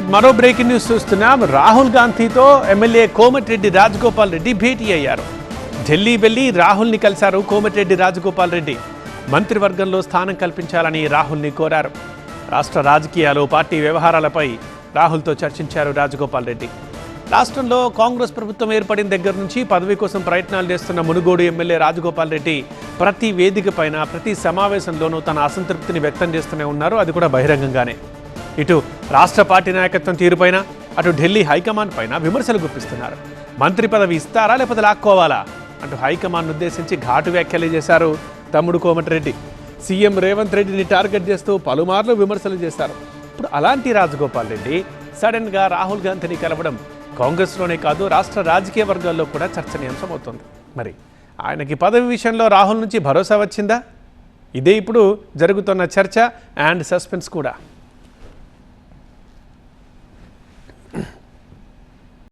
మరో breaking news చూస్తున్నాం. రాహుల్ గాంధీతో ఎమ్మెల్యే కోమటిరెడ్డి రాజగోపాల్ రెడ్డి భేటీ అయ్యారు. ఢిల్లీ వెళ్లి రాహుల్ని కలిశారు కోమటిరెడ్డి రాజగోపాల్ రెడ్డి. మంత్రివర్గంలో స్థానం కల్పించాలని రాహుల్ని కోరారు. రాష్ట్ర రాజకీయాలు, పార్టీ వ్యవహారాలపై రాహుల్తో చర్చించారు రాజగోపాల్ రెడ్డి. రాష్ట్రంలో కాంగ్రెస్ ప్రభుత్వం ఏర్పడిన దగ్గర నుంచి పదవి కోసం ప్రయత్నాలు చేస్తున్న మునుగోడు ఎమ్మెల్యే రాజగోపాల్ రెడ్డి ప్రతి వేదిక పైన, ప్రతి సమావేశంలోనూ తన అసంతృప్తిని వ్యక్తం చేస్తూనే ఉన్నారు. అది కూడా బహిరంగంగానే. ఇటు రాష్ట్ర పార్టీ నాయకత్వం తీరుపైన, అటు ఢిల్లీ హైకమాండ్ పైన విమర్శలు గుప్పిస్తున్నారు. మంత్రి పదవి ఇస్తారా లేకపోతే లాక్కోవాలా అంటూ హైకమాండ్ ఉద్దేశించి ఘాటు వ్యాఖ్యలు చేశారు తమ్ముడు కోమటిరెడ్డి. సీఎం రేవంత్ రెడ్డిని టార్గెట్ చేస్తూ పలుమార్లు విమర్శలు చేశారు. ఇప్పుడు అలాంటి రాజగోపాల్ రెడ్డి సడన్గా రాహుల్ గాంధీని కలవడం కాంగ్రెస్లోనే కాదు, రాష్ట్ర రాజకీయ వర్గాల్లో కూడా చర్చనీయాంశం అవుతుంది. మరి ఆయనకి పదవి విషయంలో రాహుల్ నుంచి భరోసా వచ్చిందా? ఇదే ఇప్పుడు జరుగుతున్న చర్చ అండ్ సస్పెన్స్ కూడా.